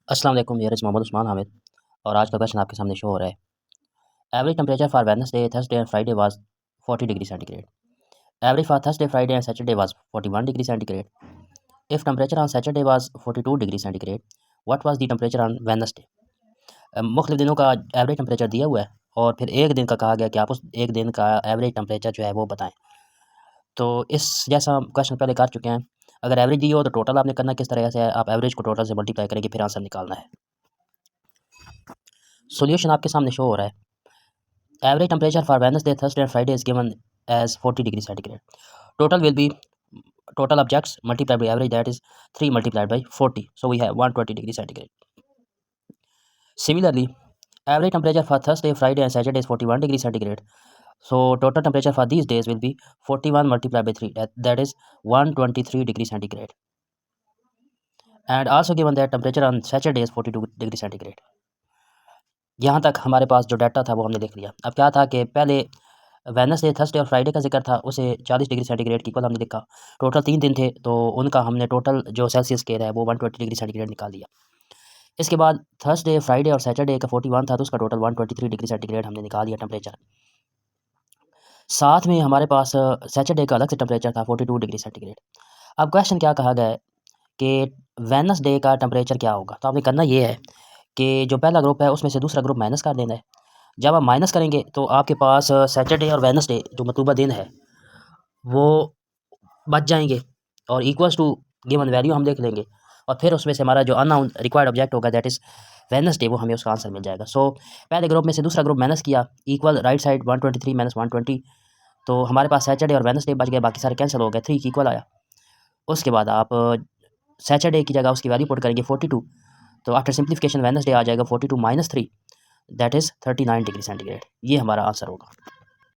अस्सलाम वालेकुम, here is Mohammad Usman Hamid और आज का क्वेश्चन आपके सामने शो हो रहा है। Average temperature for Wednesday, Thursday and Friday was 40 degree centigrade. Average for Thursday, Friday and Saturday was 41 degree centigrade. If temperature on Saturday was 42 degree centigrade, what was the temperature on Wednesday? मुख्तलिफ दिनों का average temperature दिया हुआ है और फिर एक दिन का कहा गया कि आप उस एक दिन का एवरेज टेम्परेचर जो है वो बताएं। तो इस जैसा क्वेश्चन पहले कर चुके हैं। अगर एवरेज दी हो तो टोटल आपने करना किस तरह से है, आप एवरेज को टोटल से मल्टीप्लाई करेंगे फिर आंसर निकालना है। सॉल्यूशन आपके सामने शो हो रहा है। Average temperature for Wednesday, Thursday, and Friday is given as 40 degrees centigrade. Total will be total objects multiplied by average, that is 3 multiplied by 40. So we have 120 degrees centigrade. Similarly, average temperature for Thursday, Friday, and Saturday is 41 degrees centigrade. So total temperature for these days will be 41 multiplied by 3. That is 123 degrees centigrade. And also given that temperature on Saturday is 42 degrees centigrade. यहाँ तक हमारे पास जो data था वो हमने लिख लिया। अब क्या था कि पहले वेडनेसडे, थर्सडे और फ्राइडे का ज़िक्र था, उसे 40 डिग्री सेंटीग्रेड की इक्वल हमने लिखा। टोटल 3 दिन थे तो उनका हमने टोटल जो सेल्सियस स्केल है वो 120 डिग्री सेंटीग्रेड निकाल दिया। इसके बाद थर्सडे, फ्राइडे और सैटरडे का 41 था तो उसका टोटल 123 डिग्री सेंटीग्रेड हमने निकाल दिया टेम्परेचर। साथ में हमारे पास सैटरडे का अलग से टेम्परेचर था 42 डिग्री सेंटीग्रेड। अब क्वेश्चन क्या कहा गया है कि वेडनेसडे का टेम्परेचर क्या होगा। तो आपने करना ये है कि जो पहला ग्रुप है उसमें से दूसरा ग्रुप माइनस कर देना है। जब आप माइनस करेंगे तो आपके पास सैटरडे और वेडनेसडे जो मतलूबा दिन है वो बच जाएंगे और इक्वल्स टू गिवन वैल्यू हम देख लेंगे और फिर उसमें से हमारा जो अननाउन रिक्वायर्ड ऑब्जेक्ट होगा दैट इज़ वेडनेसडे, वो हमें उसका आंसर मिल जाएगा। सो पहले ग्रुप में से दूसरा ग्रुप माइनस किया, इक्वल राइट साइड 123 माइनस 120, तो हमारे पास सैटरडे और वेडनेसडे बच गए, बाकी सारे कैंसिल हो गए, 3 की इक्वल आया। उसके बाद आप सैटरडे की जगह उसकी वैल्यू पुट करेंगे 42, तो आफ्टर सिंप्लीफिकेशन वेडनेसडे आ जाएगा 42 minus 3, that is 39 degree centigrade. ये हमारा आंसर होगा।